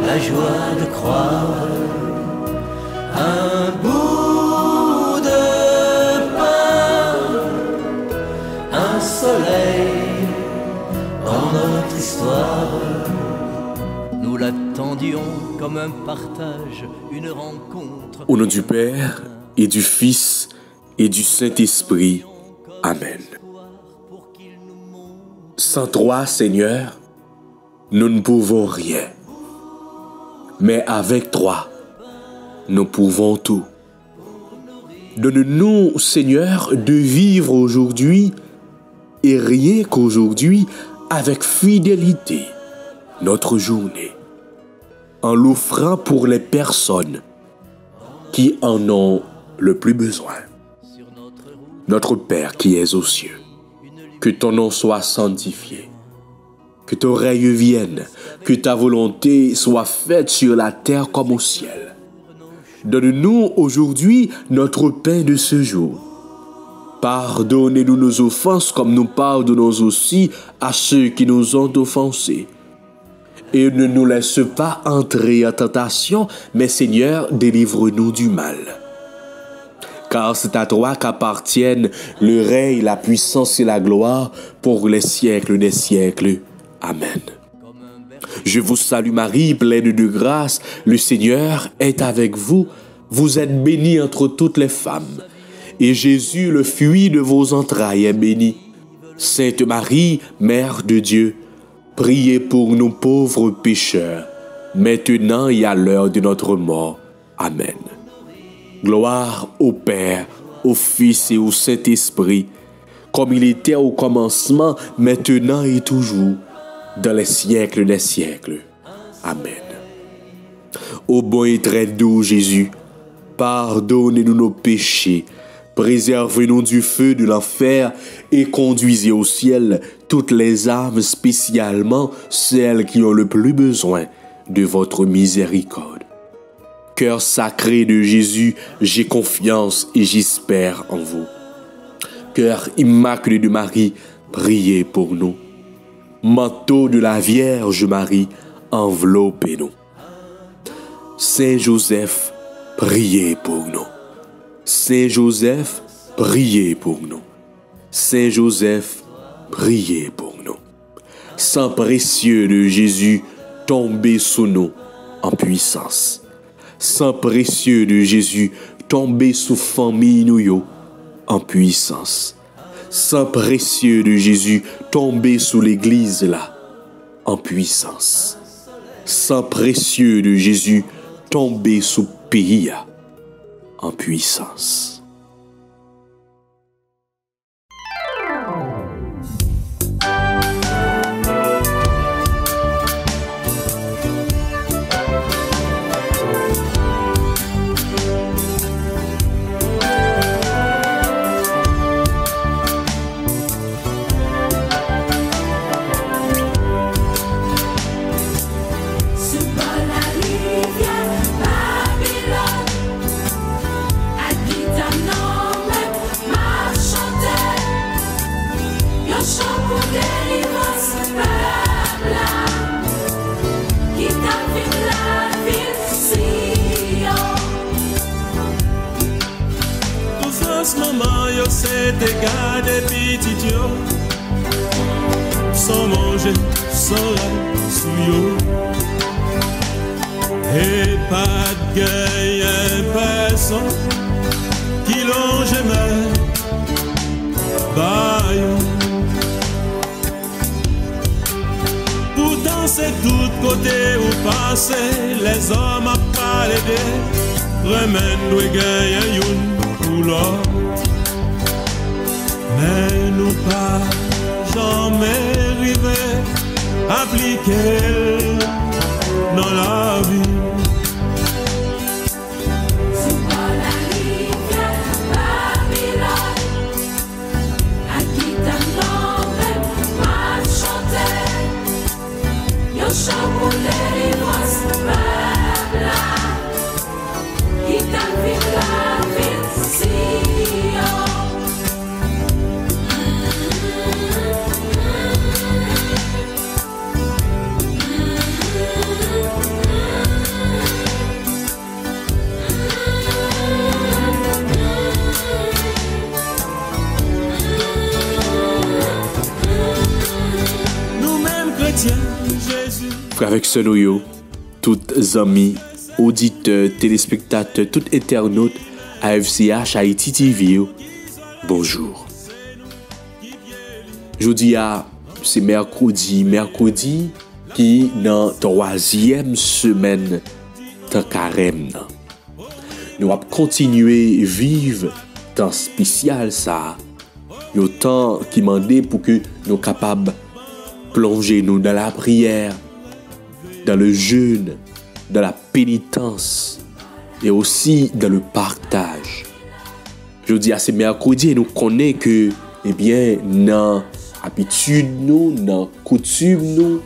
la joie de croire. Un bout de pain, un soleil dans notre histoire. Nous l'attendions comme un partage, une rencontre. Au nom du Père et du Fils et du Saint-Esprit. Amen. Sans toi, Seigneur, nous ne pouvons rien. Mais avec toi, nous pouvons tout. Donne-nous, Seigneur, de vivre aujourd'hui et rien qu'aujourd'hui avec fidélité notre journée, en l'offrant pour les personnes qui en ont le plus besoin. Notre Père qui es aux cieux, que ton nom soit sanctifié, que ton règne vienne, que ta volonté soit faite sur la terre comme au ciel. Donne-nous aujourd'hui notre pain de ce jour. Pardonnez-nous nos offenses comme nous pardonnons aussi à ceux qui nous ont offensés. Et ne nous laisse pas entrer en tentation, mais Seigneur, délivre-nous du mal. Car c'est à toi qu'appartiennent le règne, la puissance et la gloire pour les siècles des siècles. Amen. Je vous salue Marie, pleine de grâce, le Seigneur est avec vous. Vous êtes bénie entre toutes les femmes. Et Jésus, le fruit de vos entrailles, est béni. Sainte Marie, Mère de Dieu, priez pour nous pauvres pécheurs, maintenant et à l'heure de notre mort. Amen. Gloire au Père, au Fils et au Saint-Esprit, comme il était au commencement, maintenant et toujours, dans les siècles des siècles. Amen. Ô bon et très doux Jésus, pardonnez-nous nos péchés, préservez-nous du feu de l'enfer et conduisez au ciel toutes les âmes, spécialement celles qui ont le plus besoin de votre miséricorde. Cœur sacré de Jésus, j'ai confiance et j'espère en vous. Cœur immaculé de Marie, priez pour nous. Manteau de la Vierge Marie, enveloppez-nous. Saint Joseph, priez pour nous. Saint Joseph, priez pour nous. Saint Joseph, priez pour nous. Sang précieux de Jésus, tombez sous nous en puissance. Sang précieux de Jésus, tombez sous famille nous en puissance. Sang précieux de Jésus, tombez sous l'église là, en puissance. Sang précieux de Jésus, tombez sous pays là, en puissance. Maman, yo c'est te garder petit yo, sans manger, sans la sous yo, et pas de gagne personne qui l'ont jamais baillé. Pourtant c'est tout côté où passer, les hommes à parler de remède doit gagner une pour l'autre. Mais nous pas jamais arriver à appliquer dans la vie. chrétien, Jésus. Frère avec ce noyau, toutes amis, auditeurs, téléspectateurs, tout internaute AFCH Haïti TV, bonjour. Jeudi c'est mercredi qui dans 3e semaine de carême. Nous allons continuer vivre temps spécial ça. Le temps qui demandé pour que nous capables plonger nous dans la prière, dans le jeûne, dans la pénitence et aussi dans le partage. Je dis à ces mercredis, nous connaissons que, eh bien, dans l'habitude, dans la coutume,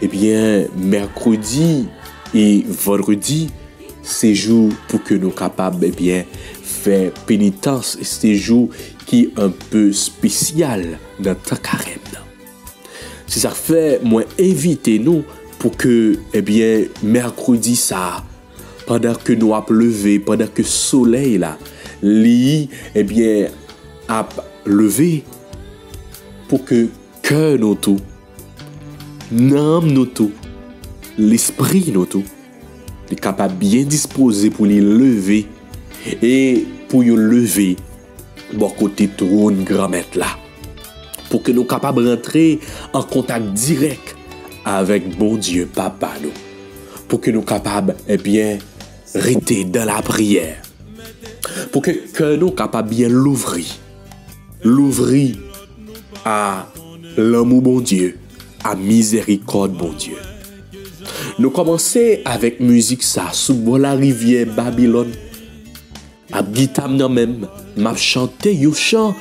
eh bien, mercredi et vendredi, c'est jour pour que nous capables, eh bien, faire pénitence. Et c'est jour qui est un peu spécial dans notre carême. C'est ça fait, moi, invitez nous pour que, eh bien, mercredi, ça, pendant que nous avons levé, pendant que le soleil, là, lui, eh bien, a levé, pour que cœur nous tout, l'âme nous tout, l'esprit nous tout, est capable bien disposé pour les lever et pour les lever, bon côté trône grand maître là, pour que nous capables de rentrer en contact direct avec bon Dieu Papa nous, pour que nous capables, eh bien, rester dans la prière, pour que nous capables bien l'ouvrir à l'amour bon Dieu, à miséricorde bon Dieu. Nous commençons avec musique ça, sous la rivière Babylone. À guitare même, m'a chanté un chant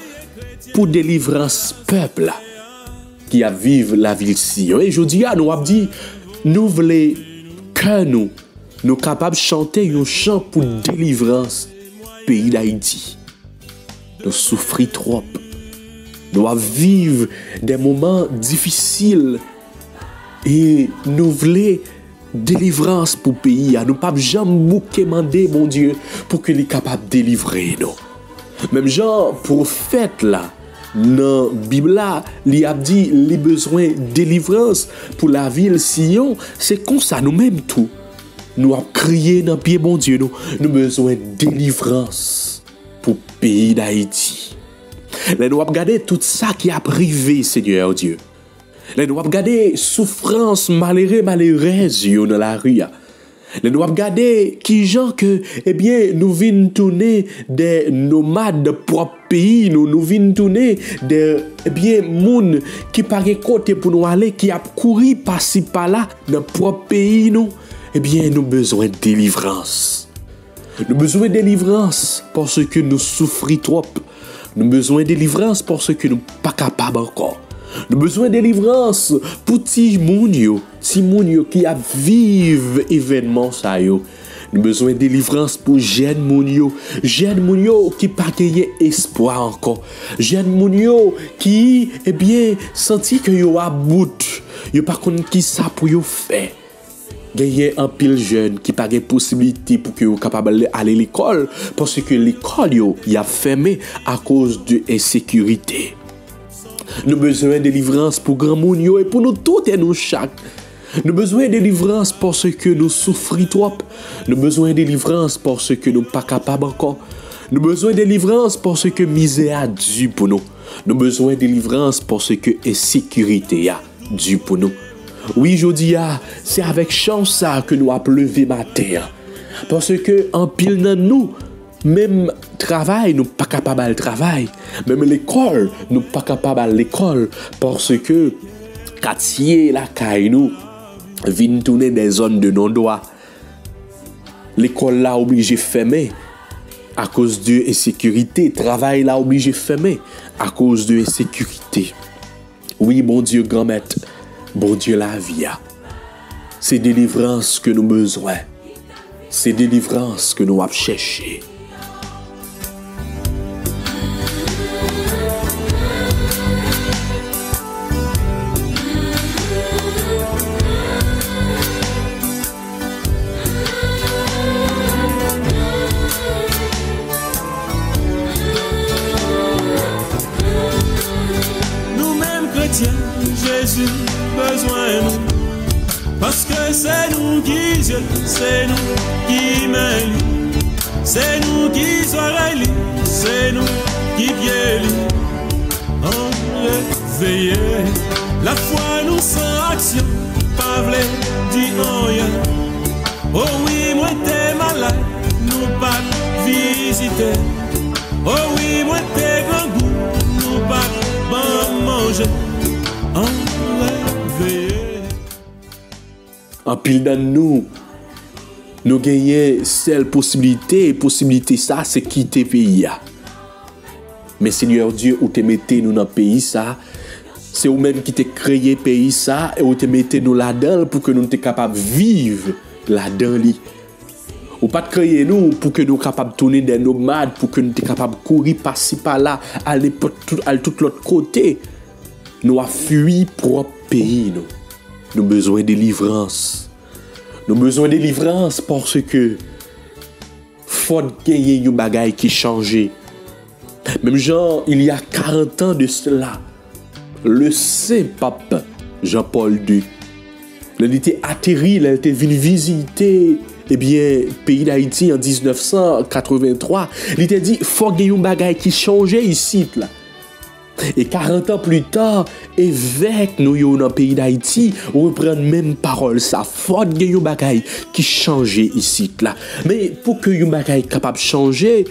pour délivrance peuple qui a vive la ville Sion. Et je dis nous avons dit nous voulons que nous capables de chanter un chant pour délivrance pays d'Haïti. Nous souffrons trop. Nous vivons des moments difficiles et nous voulons délivrance pour le pays. Nous ne pouvons jamais demander, mon Dieu, pour qu'il soit capable de délivrer nous. Même Jean, prophète là, dans la Bible, il a dit les besoins de délivrance pour la ville Sion. C'est comme ça, nous-mêmes tout. Nous avons crié dans le pied, mon Dieu, nous avons besoin de délivrance pour le pays d'Haïti. Nous avons regardé tout ça qui a privé, Seigneur Dieu. Nous avons regardé souffrance malheureuse dans la rue. Nous avons regardé qui gens que, eh bien, nous venons tourner des nomades de propre pays, nous venons tourner des, eh bien, moun qui par côté pour nous aller, qui a couru par-ci par-là dans propre pays, nous, eh bien, nous avons besoin de délivrance. Nous avons besoin de délivrance parce que nous souffrons trop. Nous avons besoin de délivrance parce que nous ne sommes pas capables encore. Nous avons besoin de délivrance pour ti moun yo qui a vive événement ça yo. Nous avons besoin de délivrance pour jeune moun yo qui pas gagné espoir encore. Jeune moun yo qui eh bien senti que yo a bout, yo pas connait qui ça pour yo faire. Gagné un pile jeune qui pas de possibilité pour que yo capable d'aller à l'école parce que l'école yo y a fermé à cause de insécurité. Nous avons besoin de délivrance pour grand moun yo et pour nous tous et nous chaque. Nous avons besoin de délivrance parce que nous souffrons trop. Nous avons besoin de délivrance parce que nous ne sommes pas capables encore. Nous avons besoin de délivrance parce que misère a dû pour nous. Nous avons besoin de délivrance parce que insécurité a dû pour nous. Oui, je dis, c'est avec chance que nous avons levé matin. Parce que en pile dans nous, même travail, nous ne sommes pas capables de travail. Même l'école, nous ne sommes pas capables de l'école. Parce que, quartier, la caille, nous, viennent tourner des zones de non-droit. L'école là obligé de fermer à cause de l'insécurité. Travail là obligé de fermer à cause de l'insécurité. Oui, bon Dieu, grand maître, bon Dieu, la vie. C'est délivrance que nous avons besoin. C'est délivrance que nous avons cherché. Nous-mêmes chrétiens, Jésus, besoin nous. Parce que c'est nous qui yeux, c'est nous qui mains, c'est nous qui oreilles, c'est nous qui pieds. En réveillé, la foi nous sans action, pas v'lait dit rien. Oh oui, moi t'es malade, nous pas visiter. Oh oui, moi t'es grand goût, nous pas bon manger. En réveillé. En pile dans nous gagnons seule possibilité ça, c'est quitter le pays. Mais Seigneur Dieu, où te mettez nous dans le pays ça, c'est vous-même qui te créé le pays ça, et où te mettez nous là-dedans pour que nous soyons capables de vivre là-dedans. Ou pas de créer nous pour que nous soyons capables de tourner des nomades, pour que nous soyons capables de courir par-ci par-là, aller tout l'autre côté. Nous avons fui pour un pays. Nous avons besoin de délivrance. Nous avons besoin de délivrance parce que faut gagner une bagaille qui change. Même genre, il y a 40 ans de cela, le saint pape Jean-Paul II, il était atterri, il était venu visiter le pays d'Haïti en 1983. Il était dit, faut gagner une bagaille qui change ici. Là. Et 40 ans plus tard, évêque nous dans le pays d'Haïti, reprend même parole ça. Faut gagner une bagaille qui change ici là. Mais pour que une bagaille capable de changer,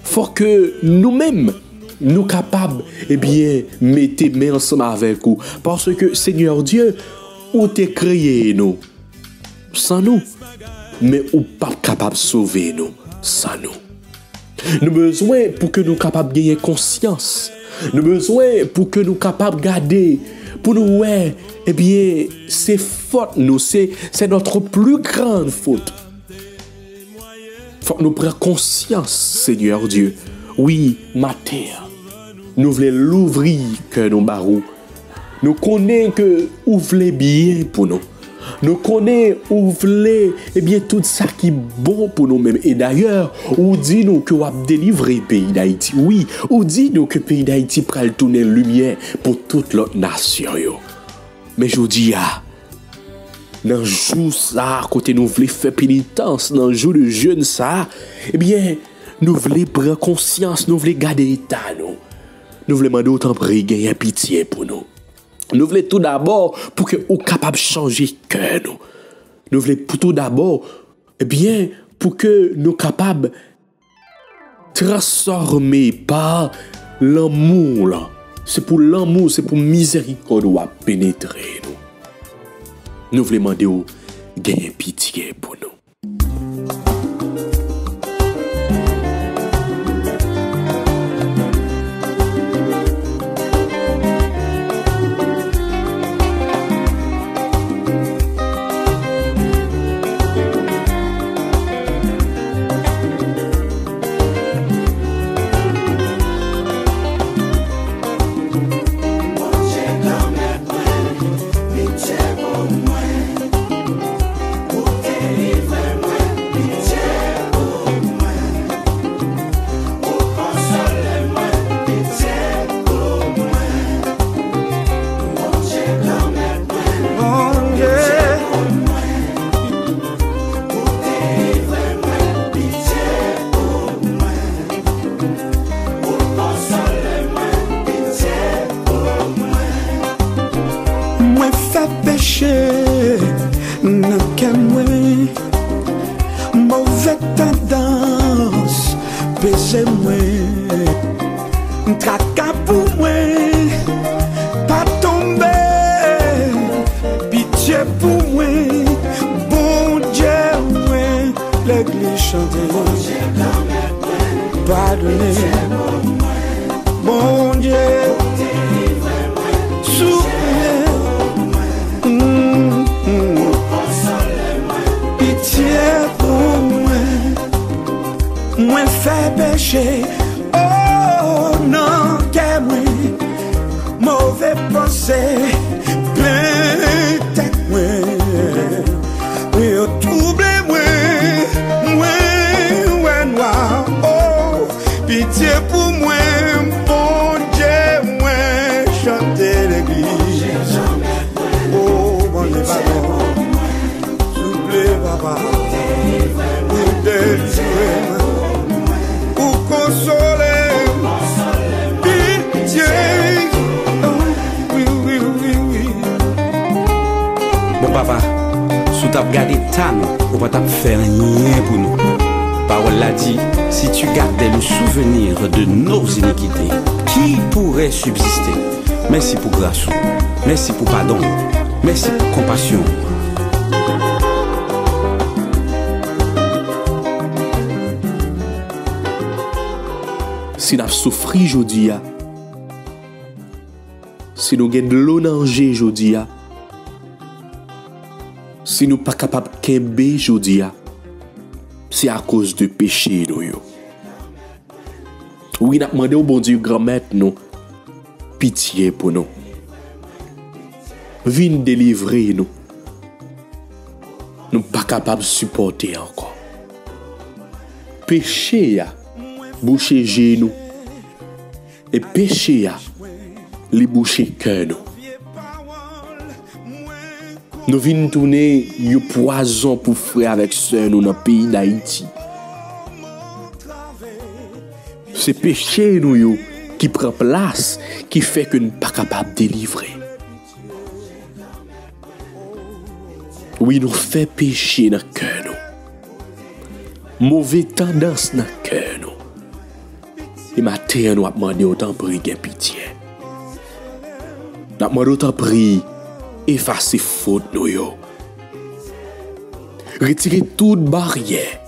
faut que nous-mêmes nous capables mettre main ensemble avec vous, parce que Seigneur Dieu, où t'es créé nous sans nous, mais ou pas capable de sauver nous sans nous. Nous besoin pour que nous capables de gagner conscience. Nous besoin pour que nous capables de garder, pour nous c'est faute nous, c'est notre plus grande faute. Faut que nous prenions conscience, Seigneur Dieu. Oui, ma terre, nous voulons l'ouvrir que nous barreaux. Nous connaissons que vous voulez bien pour nous. Nous connaissons où voulez tout ça qui est bon pour nous-mêmes. Et d'ailleurs, on dit nous que vous avez délivré le pays d'Haïti. Oui, on dit nous que le pays d'Haïti prend le tourner lumière pour toute l'autre nation. Mais je vous dis, dans le jour ça, côté nous voulons faire pénitence, dans le jour de jeûne ça, nous voulons prendre conscience, nous voulons garder l'état. Nous voulons demander autant de gagner pitié pour nous. Nous voulons tout d'abord pour que nous soyons capables de changer le cœur. Nous voulons tout d'abord, pour que nous soyons capables de transformer par l'amour. C'est pour l'amour, c'est pour miséricorde ou à pénétrer nous. Nous voulons demander de gagner pitié pour nous. Mauvaise tendance, baisez-moi, tracas pour moi, pas tomber, pitié pour moi, bon Dieu, moi, l'église chante, pardonnez, bon Dieu, moi fait péché, oh non, que moi, mauvais pensée, peut-être moi, oui, trouble moi, noir, oh, pitié pour moi, bon Dieu, moi, chanter l'église. Bon papa, sous t'as gardé ta nous, on va t'as faire rien pour nous. Parole l'a dit, si tu gardais le souvenir de nos iniquités, qui pourrait subsister? Merci pour grâce, merci pour pardon, merci pour compassion. Si nous souffrons aujourd'hui, si nous avons de l'eau danger aujourd'hui, si nous ne sommes pas capables de kembe aujourd'hui, c'est à cause de péché nous. Oui, nous avons demandé au bon Dieu grand maître nous pitié pour nous. Viens délivrer nous. Nous ne sommes pas capables de supporter encore. Péché boucher genou et péché les boucher cœur nous. Nous venons tourner un poison pour frère avec sœur nous dans le pays d'Haïti. C'est péché nous qui prend place, qui fait que nous ne sommes pas capables de délivrer. Oui, nous faisons péché dans le cœur nous. Mauvaise tendance dans le cœur nous. Et maintenant, nous avons demandé autant prier pitié. Nous avons demandé autant prier effacer faute nous yo. Retirer toute barrière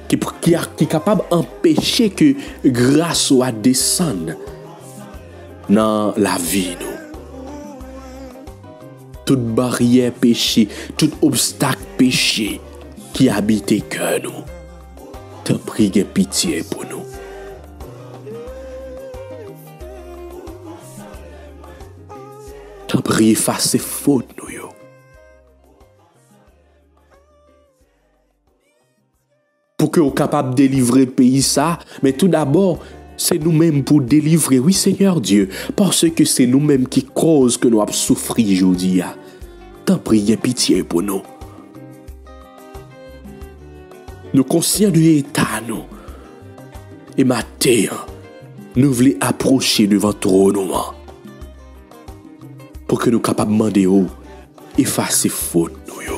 qui est capable d'empêcher que grâce soit descendre dans la vie nous. Toute barrière péché, tout obstacle péché qui habite cœur nous. T'en prie pitié pour nous. T'en prie effacer faute nous yo. Pour que nous soyons capables de délivrer le pays ça, mais tout d'abord, c'est nous-mêmes pour délivrer, oui Seigneur Dieu, parce que c'est nous-mêmes qui causent que nous avons souffert aujourd'hui. T'en prie pitié pour nous. Nous conscients de l'état nous. Et maintenant, nous voulons approcher devant trône pour que nous soyons capables de demander effacer faute nous yo.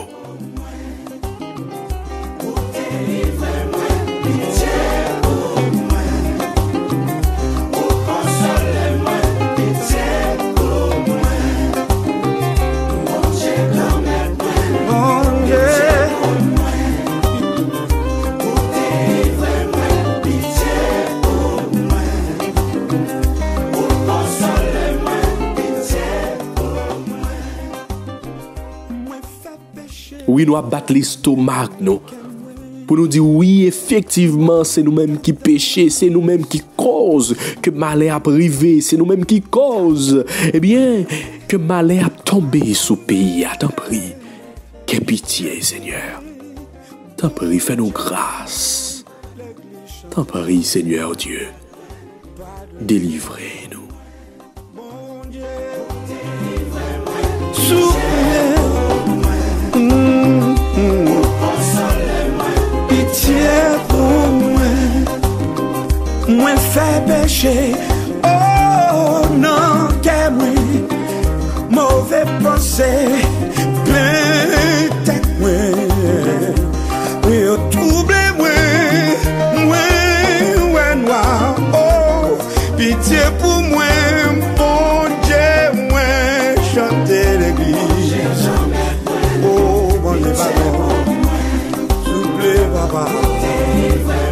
Oui, nous avons battu l'estomac, nous. Pour nous dire, oui, effectivement, c'est nous-mêmes qui péchons, c'est nous-mêmes qui causent que malheur a privé, c'est nous-mêmes qui causent, eh bien, que malheur a tombé sous le pays. T'en prie, qu'aie pitié, Seigneur. T'en prie, fais-nous grâce. T'en prie, Seigneur Dieu, délivrez-nous. Pitié pour moi fait péché. Oh non, que moi, mauvais pensée, plein tête moi. Oui, trouble moi, noir. Oh, pitié pour moi, bon Dieu, moi, chanter l'église. Oh, bon Dieu, pardon. Papa,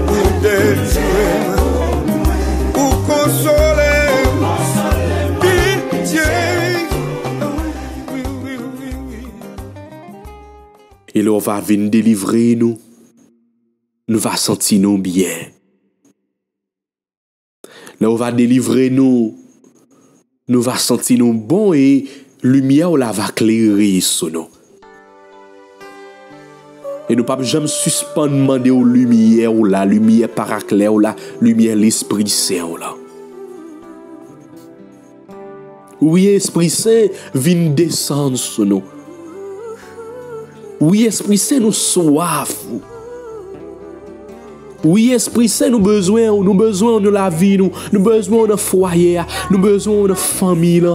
pour délivrer, pour consoler, pitié. Oui. Et là, on va venir délivrer nous. Nous va sentir nous bien. Là, on va délivrer nous. Nous va sentir nous bon et lumière on la va éclairer sur nous. Et nous ne pouvons jamais suspendre demander aux lumières ou la lumière paraclère ou la lumière l'Esprit Saint ou là. Oui, Esprit Saint vient descendre sur nous. Oui, Esprit Saint nous soif. Oui, Esprit Saint, nous besoin de la vie, nous besoin de foyer, nous besoin de famille,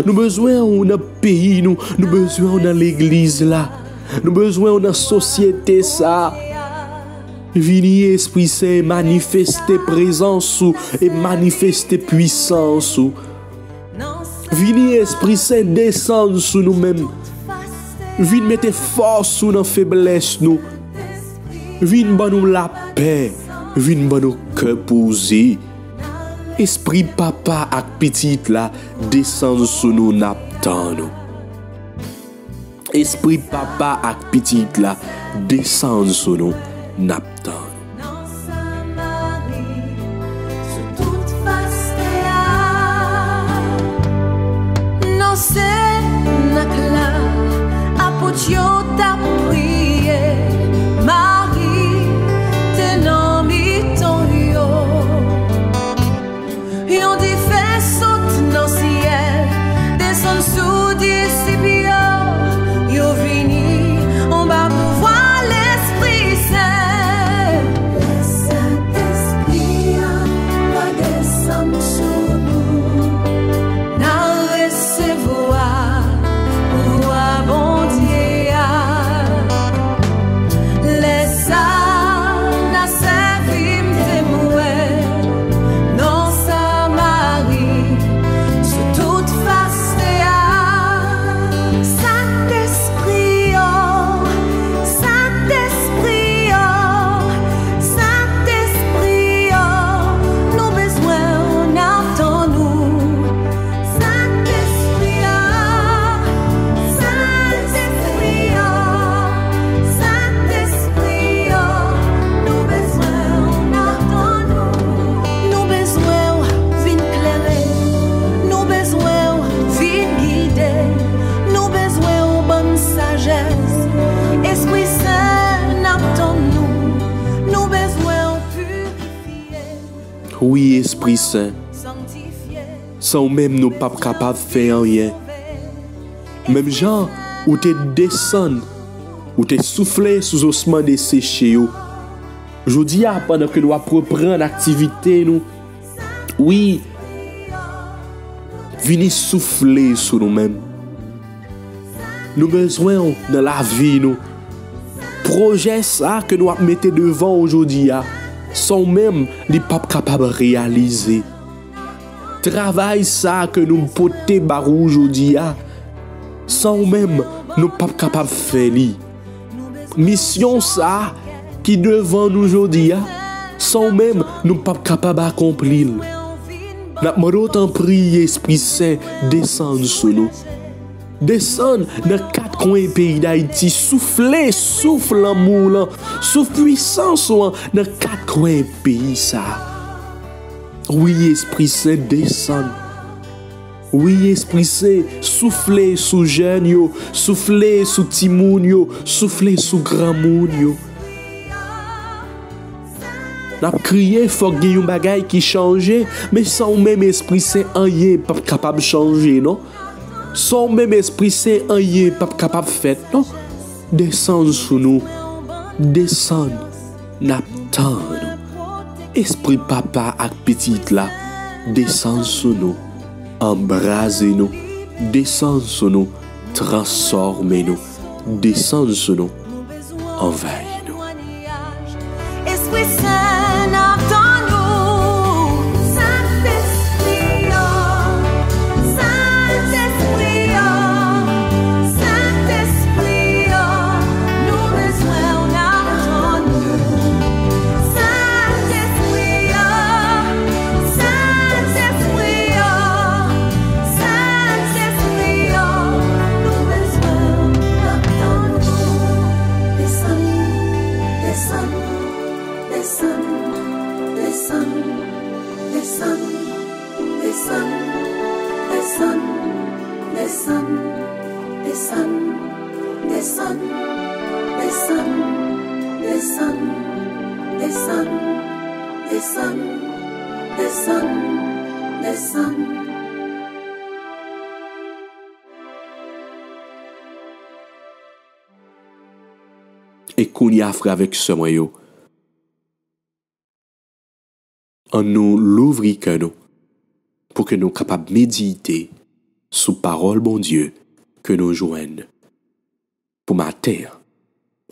nous besoin de pays, nous besoin de l'église là, nous besoin de société ça. Vini Esprit Saint, manifester présence et manifester puissance. Vini Esprit Saint, descendre sur nous-mêmes. Vini mettre force sur nos faiblesses nous. Vini ban nous la paix. Vini ban nous cœur posé. Esprit papa ak petite là, descendre sur nous n'attend nous. Esprit papa ak petite là, descendre sur nous n'attend. Yo t'a prié, Marie, t'es non mi ton yo. Yon dit fait saute dans ciel, descend sous discipio. Yo vini, on va pouvoir l'Esprit Saint. Le Saint-Esprit va descendre sur nous, n'a recevoir roi bon Dieu. Oui, Esprit Saint, sans même nous pas capables de faire rien. Même gens où tu descends, où tu soufflé sous ossements desséchés. Je dis pendant que nous reprendre l'activité, nous, oui, venez souffler sur nous-mêmes. Nous besoin dans la vie, nous. Projet ça que nous mettons devant aujourd'hui, sont même les pas capables de réaliser. Travail ça que nous portons barou aujourd'hui, sans même nous pas capables de faire. Mission ça qui devant nous aujourd'hui, sans même nous pas capables d'accomplir. Nous avons prié, Esprit Saint, descendre sur nous. Descendre dans 4 coins pays d'Haïti, souffle l'amour, souffle puissance dans 4 coins pays ça. Oui, Esprit Saint, descend. Oui, Esprit Saint, souffle sous jeunes, souffle sous timoun, souffle sous grand moun. N'a crié faut qu'il y ait un bagay qui change, mais sans même Esprit Saint, rien pas capable de changer, non? Sans même Esprit Saint, rien pas capable de faire, non? Descend sur nous, descend, n'attend nous. Esprit papa ak petite là, descend sur nous, embrasez nous, descend sur nous, transformez nous, descend sur nous, envahis nous. Esprit Saint, n'attend nous, Saint-Esprit, Saint-Esprit, Saint-Esprit, nous besoin, on attend nous, Saint-Esprit, Saint-Esprit, Saint-Esprit, nous besoin, on attend nous, descend. Et qu'on y a frère avec ce moyen. en nous l'ouvrir que nous, pour que nous capables de méditer sous parole bon Dieu que nous joignent. Pour matin,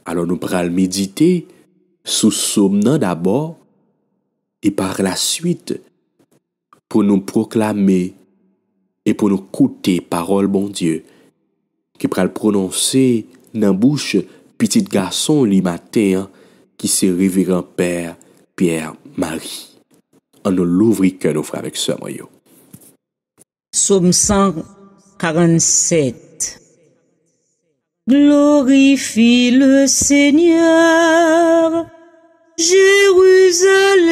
alors nous pourrons méditer sous somme d'abord et par la suite pour nous proclamer et pour nous écouter parole bon Dieu qui pourra le prononcer dans bouche petit garçon li matin qui se révérend Père Pierre Marie. On nous l'ouvre que nous frères avec ce moyen. Psaume 147. Glorifie le Seigneur, Jérusalem,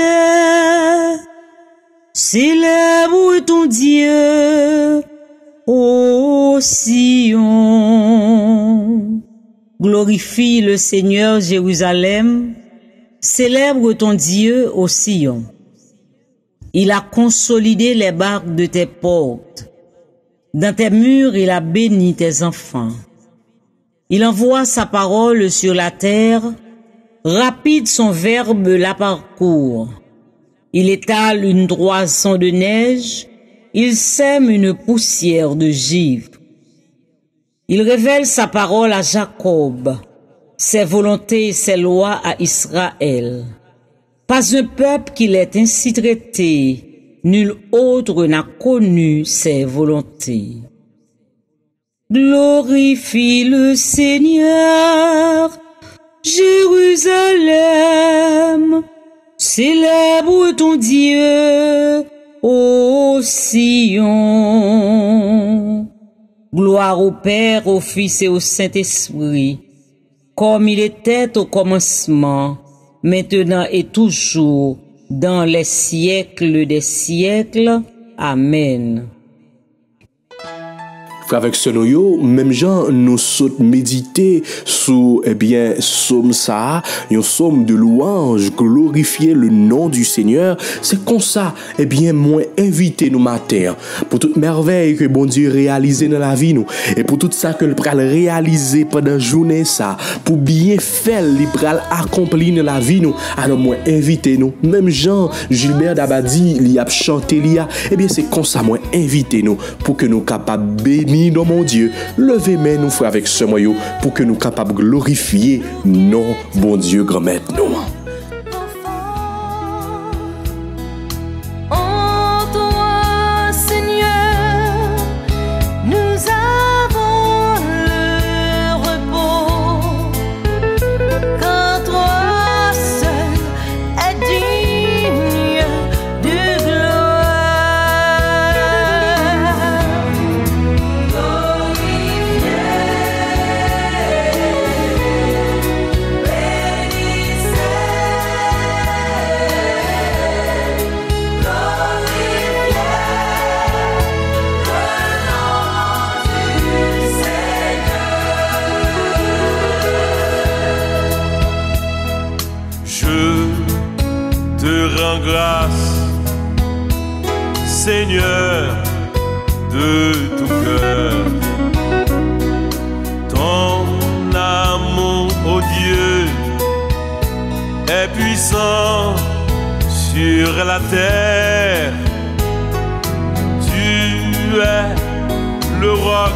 célèbre ton Dieu, ô Sion. Glorifie le Seigneur, Jérusalem, célèbre ton Dieu, ô Sion. Il a consolidé les barques de tes portes. Dans tes murs, il a béni tes enfants. Il envoie sa parole sur la terre, rapide son verbe la parcourt. Il étale une droisson de neige, il sème une poussière de givre. Il révèle sa parole à Jacob, ses volontés et ses lois à Israël. Pas un peuple qui l'ait ainsi traité, nul autre n'a connu ses volontés. Glorifie le Seigneur, Jérusalem, célèbre ton Dieu, ô Sion. Gloire au Père, au Fils et au Saint-Esprit, comme il était au commencement, maintenant et toujours, dans les siècles des siècles. Amen. Avec ce noyau, même gens nous saute méditer sous, somme ça, un somme de louange, glorifier le nom du Seigneur. C'est comme ça, moi inviter nous matin, pour toute merveille que bon Dieu réalisé dans la vie nous, et pour tout ça que le pral réaliser pendant la journée ça, pour bien faire, le pral accomplir dans la vie nous, alors moi inviter nous, même Jean, Gilbert Dabadi, il a chanté, c'est comme ça, moi inviter nous, pour que nous capables bénir dans mon Dieu, levez main nous frères avec ce moyau pour que nous capables de glorifier non bon Dieu grand maître nous. En toi, Seigneur, nous avons le repos, car toi seul es digne de gloire. rends grâce, Seigneur, de tout cœur. Ton amour, ô Dieu, est puissant sur la terre. Tu es le roc,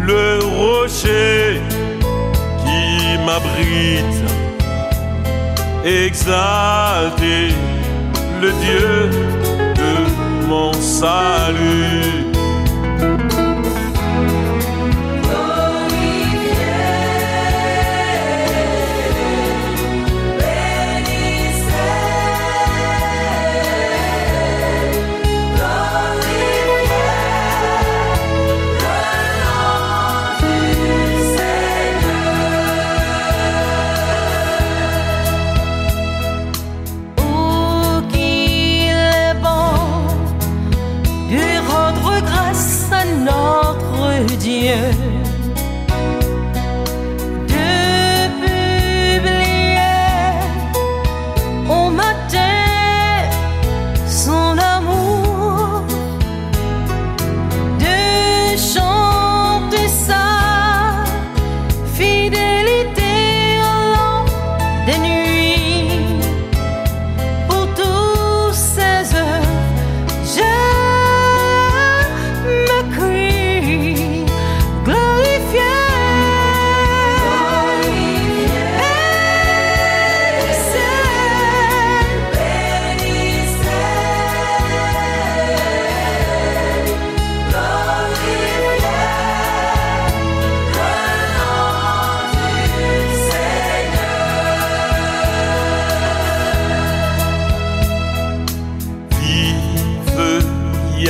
le rocher qui m'abrite. Exalté le Dieu de mon salut. De rendre grâce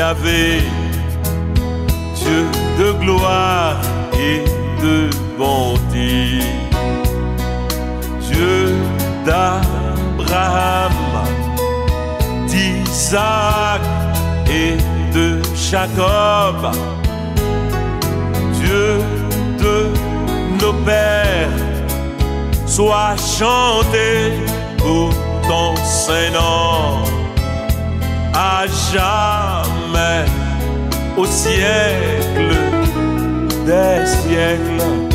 Yahvé, Dieu de gloire et de bonté, Dieu d'Abraham, d'Isaac et de Jacob, Dieu de nos pères, sois chanté pour ton Saint-Nom à jamais, au siècle des siècles.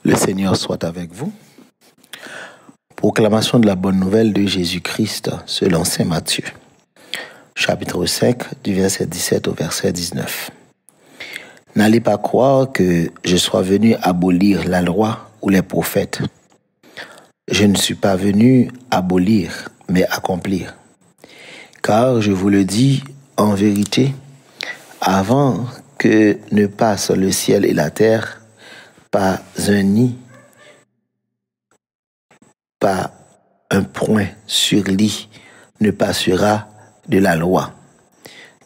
Le Seigneur soit avec vous. Proclamation de la bonne nouvelle de Jésus-Christ selon saint Matthieu. Chapitre 5, du verset 17 au verset 19. N'allez pas croire que je sois venu abolir la loi ou les prophètes. Je ne suis pas venu abolir, mais accomplir. Car je vous le dis en vérité, avant que ne passe le ciel et la terre, pas un nid, pas un point sur lit ne passera de la loi,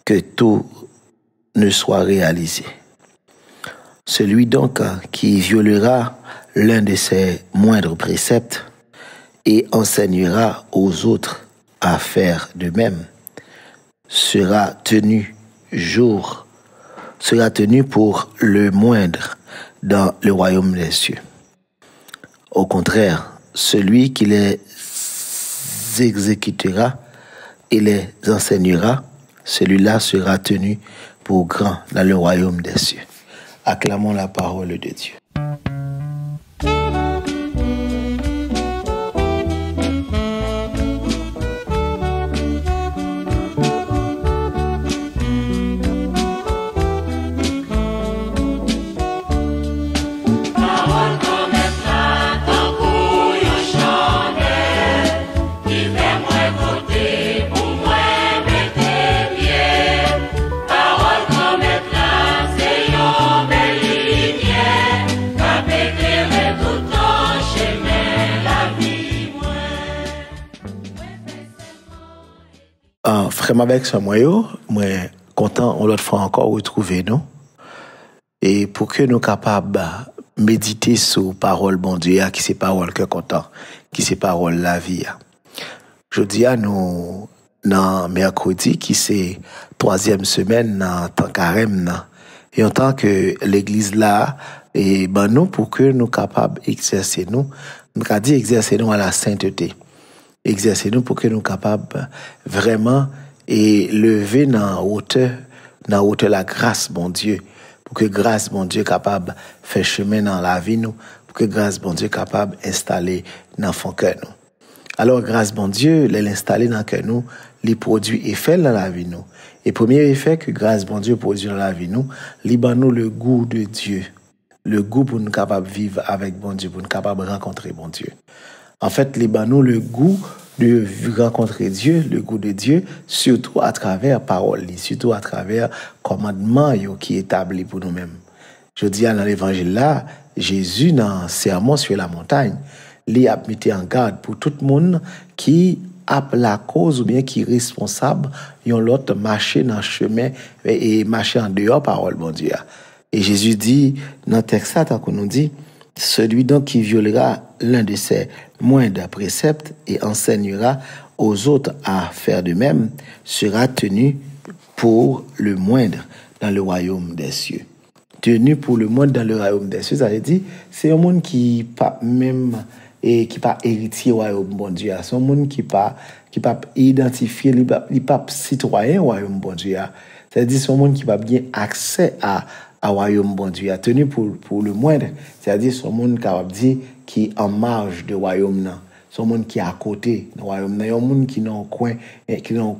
que tout ne soit réalisé. Celui donc qui violera l'un de ses moindres préceptes et enseignera aux autres à faire de même, sera tenu pour le moindre dans le royaume des cieux. Au contraire, celui qui les exécutera et les enseignera, celui-là sera tenu pour grand dans le royaume des cieux. Acclamons la parole de Dieu. Frère avec ce moyen, moi content on l'autre fois encore retrouver nous et pour que nous capables méditer sur parole bon Dieu qui c'est parole que content, qui c'est parole la vie. Je dis à nous dans mercredi qui c'est 3e semaine dans temps carême et en tant que l'église là et ben nous pour que nous capables exercer nous a dit exercer nous à la sainteté. Exercer nous pour que nous capables vraiment et lever dans hauteur la grâce bon Dieu pour que grâce bon Dieu capable faire chemin dans la vie nous pour que grâce bon Dieu capable installer dans fond cœur nous. Alors grâce bon Dieu l'installer dans cœur nous, les produits effet dans la vie nous. Et premier effet que grâce bon Dieu produit dans la vie nous, li ban nous le goût de Dieu. le goût pour nous capables de vivre avec bon Dieu, pour nous capables de rencontrer bon Dieu. En fait, les nous le goût de rencontrer Dieu, le goût de Dieu, surtout à travers parole, surtout à travers commandement qui est établi pour nous-mêmes. Je dis dans l'évangile là, Jésus dans sermon sur la montagne, il a mis en garde pour tout le monde qui a la cause ou bien qui est responsable, yon l'autre marcher dans le chemin et marcher en dehors parole bon Dieu. Et Jésus dit dans le texte là, tant qu'on nous dit, celui donc qui violera l'un de ses moindres préceptes et enseignera aux autres à faire de même sera tenu pour le moindre dans le royaume des cieux. Tenu pour le moindre dans le royaume des cieux, ça veut dire c'est un monde qui pas même et qui pas héritier royaume bon Dieu, c'est un monde qui pas identifié, il pas citoyen royaume bon Dieu. Ça veut dire c'est un monde qui pas bien accès à royaume bon Dieu, tenu pour le moindre, c'est-à-dire son monde capable dire qui en marge de royaume là, son monde qui est à côté de royaume là, un monde qui dans coin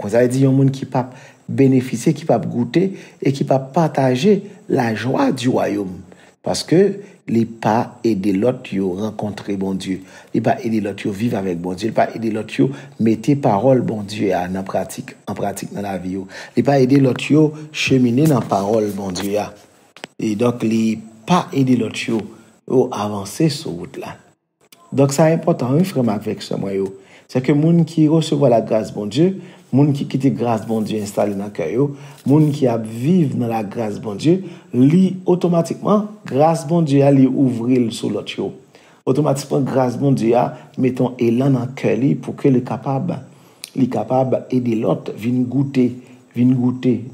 ça veut dire un monde qui pas bénéficier, qui pas goûter et qui pas partager la joie du royaume parce que les pas aider l'autre yo rencontrer bon Dieu, les pas aider l'autre yo vivre avec bon Dieu, les pas aider l'autre yo mettre parole bon Dieu en pratique dans la vie yo, les pas aider l'autre yo cheminer dans parole bon Dieu. Et donc, les pas aider l'autre yo avancer sur route là. Donc, c'est important, oui, frère, avec ce moyen. C'est que moun qui reçoit la grâce bon Dieu, moun qui quitte grâce bon Dieu installé dans le cœur, moun qui a vivre dans la grâce bon Dieu, li automatiquement, grâce bon Dieu a li ouvrir sur l'autre yo. Automatiquement, grâce bon Dieu a mettons élan dans le cœur pour que le capable aider l'autre vienne goûter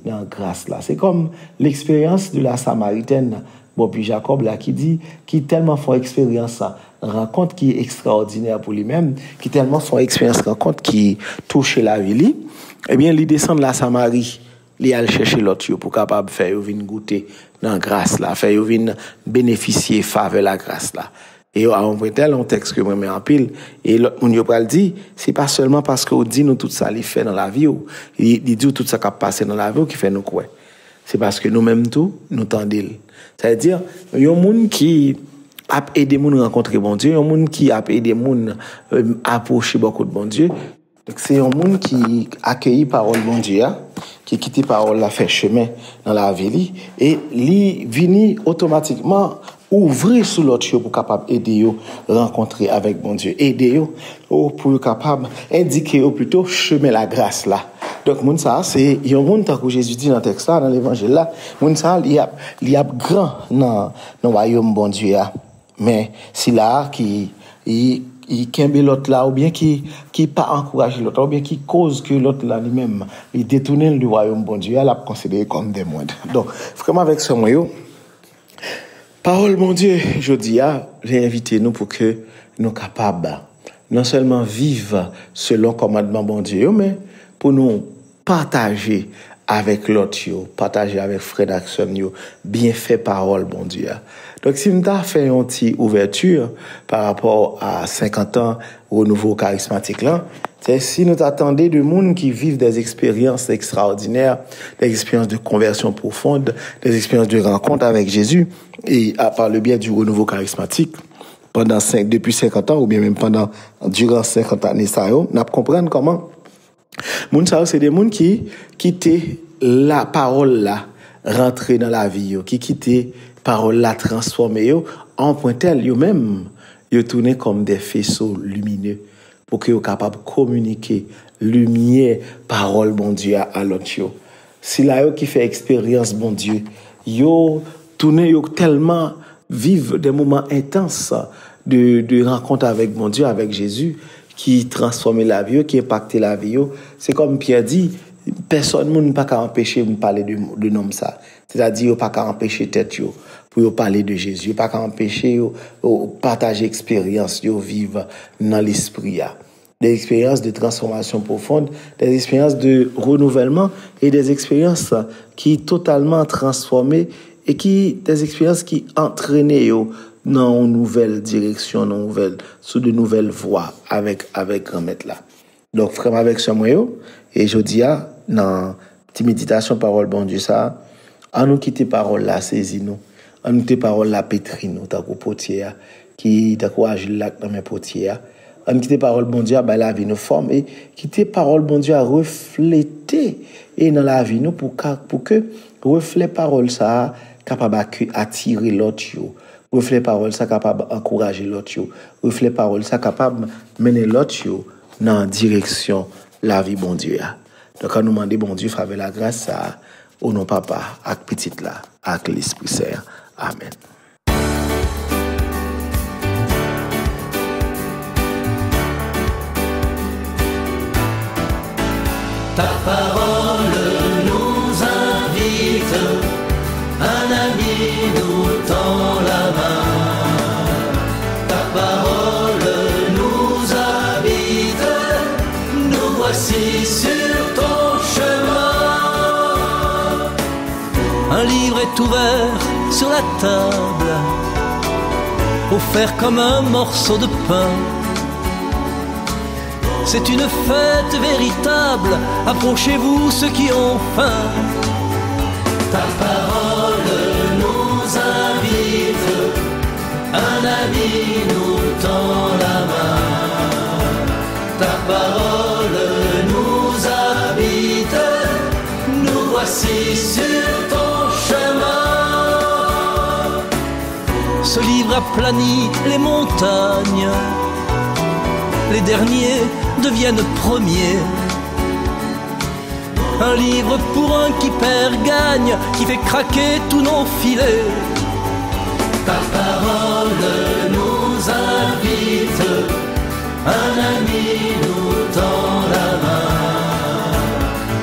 dans la grâce là. C'est comme l'expérience de la Samaritaine, bon, puis Jacob là qui tellement font expérience rencontre qui est extraordinaire pour lui-même, qui tellement font expérience rencontre qui touche la vie, eh bien, il descend de la Samarie, il aller chercher l'autre pour capable faire venir goûter dans la grâce là, faire venir bénéficier faveur la grâce là. Et à un point tel, un texte que moi mets en pile, et l'autre moun yo pral dit, c'est pas seulement parce que on dit nous tout ça li fait dans la vie, il dit tout ça qui a passé dans la vie qui fait nous quoi. C'est parce que nous-mêmes tout, nous tendez. C'est-à-dire, il y a un monde qui a aidé moun rencontrer bon Dieu, il y a un monde qui a aidé moun approcher beaucoup de bon Dieu. Donc c'est un monde qui accueillit parole bon Dieu, qui quitte parole la fait chemin dans la vie et li vini automatiquement ouvrir sur l'autre pour capable aider yo rencontrer avec bon Dieu, aider yo pour capable indiquer au plutôt chemin la grâce là. Donc moun ça c'est un monde tant que Jésus dit dans le texte là dans l'évangile là, moun ça il y a grand dans royaume bon Dieu mais c'est là qui il kembe l'autre là ou bien qui pas encourager l'autre ou bien qui cause que l'autre là lui-même il détourne du royaume bon Dieu l'a considéré comme des moindres. Donc vraiment avec ce moyen parole mon Dieu, je dis j'ai invité nous pour que nous capables non seulement vivre selon commandement bon Dieu mais pour nous partager avec l'autre partager avec frère d'action bien fait parole bon Dieu. Donc si nous avons fait une petite ouverture par rapport à 50 ans au nouveau charismatique là, c'est si nous attendons de monde qui vivent des expériences extraordinaires, des expériences de conversion profonde, des expériences de rencontre avec Jésus et à par le biais du renouveau charismatique depuis 50 ans ou bien même durant 50 années ça yo, n'a comprendre comment moun ça c'est des monde qui quittent la parole là rentrer dans la vie qui quittent parole là transformer en point tel yo même yo tourner comme des faisceaux lumineux pour que yo capable communiquer lumière parole bon Dieu à l'autre yo. Si là yo qui fait expérience bon Dieu yo tourner yo tellement vivre des moments intenses de rencontre avec mon Dieu avec Jésus qui transforme la vie qui impacte la vie. C'est comme Pierre dit, personne ne peut pas empêcher de parler de nom ça. C'est-à-dire pas qu'à empêcher tête yo pour parler de Jésus, pas qu'à empêcher partager expérience yo vivre dans l'esprit des expériences de transformation profonde, des expériences de renouvellement et des expériences qui totalement transformées et des expériences qui entraînent yo dans une nouvelle direction, sous de nouvelles voies avec grand maître là. Donc frère avec ce moyen et je dis dans petite méditation parole bon Dieu ça, à nous quitter parole là, saisi nous, On mettait parole la pétrine, ou ta potier, qui t'a courage là dans mes potiers. On quitte parole bon Dieu bah la vie nous forme et quitter parole bon Dieu à refléter et dans la vie nous pour que reflet parole ça capable attirer l'autre yo, reflet parole ça capable encourager l'autre yo, reflet parole ça capable mener l'autre yo dans direction la vie bon Dieu. Donc on nous demande bon Dieu faveur la grâce ça au nom papa avec petite là avec l'Esprit Saint. Amen. Ta parole nous invite, un ami nous tend la main. Ta parole nous habite, nous voici sur ton chemin. Un livre est ouvert sur la table, offert comme un morceau de pain. C'est une fête véritable, approchez-vous ceux qui ont faim. Ta parole nous invite, un ami nous tend la main. Ta parole nous habite, nous voici sur ton chemin. Ce livre aplanit les montagnes, les derniers deviennent premiers. Un livre pour un qui perd gagne, qui fait craquer tous nos filets. Ta parole nous invite, un ami nous tend la main.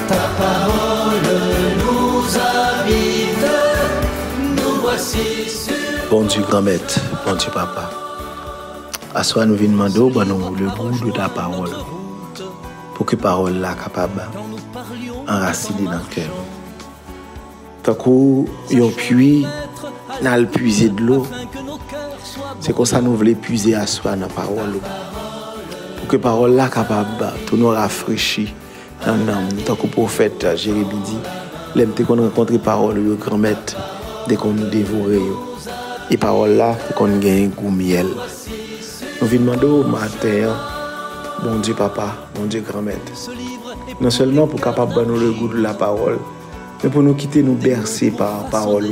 Ta parole nous habite, nous voici sur... Bon Dieu grand-maître, bon Dieu papa. À soi nous venons demander le bout de ta parole pour que parole là capable enraciner dans le cœur. Tant qu'on y puits, n'a le puiser de l'eau. C'est comme ça nous voulons puiser à soi dans la parole pour que parole là capable tout nous rafraîchir dans l'âme. Tant que prophète Jérémie dit, l'aime qu'on rencontre parole yo grand-maître dès qu'on nous dévore et parole là qu'on gagne goût miel. Nous venons demander au matin, bon Dieu papa, bon Dieu grand-maître, non seulement pour capable nous le goût de la parole, mais pour nous quitter nous bercer par la parole.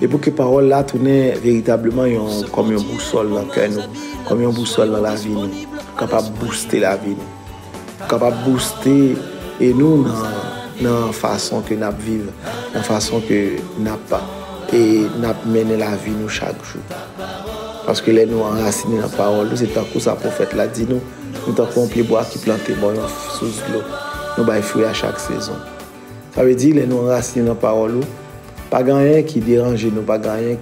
Et pour que la parole là tourne véritablement comme une boussole dans le cœur, comme une boussole dans la vie, capable de booster la vie, capable de booster et nous dans la façon que nous vivons, dans la façon que nous menons la vie nous chaque jour. Parce que les nous enracinés dans la parole, c'est tant que ça prophète l'a dit nous tant qu'on pied bois qui planté bon sous l'eau, nous bail fruit à chaque saison. Ça veut dire les nous enracinés dans la parole, pas rien qui dérange nous, pas rien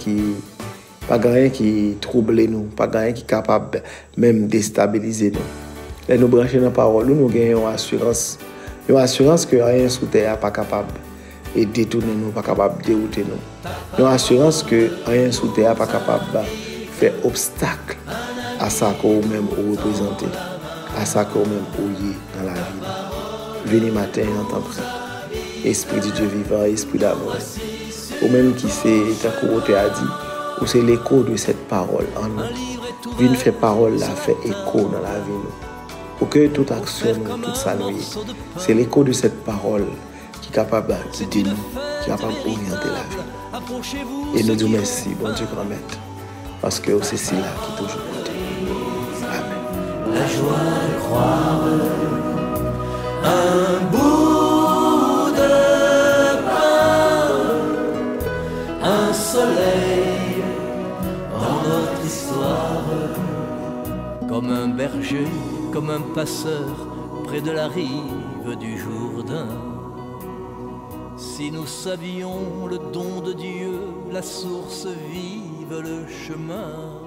qui trouble nous, pas rien qui est capable même déstabiliser nous. Les nous brancher dans la parole, nous gagnons une assurance que rien sous terre n'est pas capable de détourner nous, pas capable de dérouter nous. Une assurance que rien sous terre n'est pas capable fait obstacle à ça que vous-même vous représentez, à ça que vous-même vous y dans la vie. Venez matin en temps prêt. Esprit de Dieu vivant, esprit d'amour. Vous-même qui c'est, tant que vous a dit, ou c'est l'écho de cette parole en nous. Venez faire parole là, fait écho dans la vie. Pour que toute action, toute salut, c'est l'écho de cette parole qui est capable de guider nous, qui est capable d'orienter la vie. Et nous disons merci, bon Dieu grand-maître. Parce que c'est cela qui toujours compte. Amen. La joie de croire, un bout de pain, un soleil dans notre histoire. Comme un berger, comme un passeur, près de la rive du Jourdain. Si nous savions le don de Dieu, la source vive, le chemin,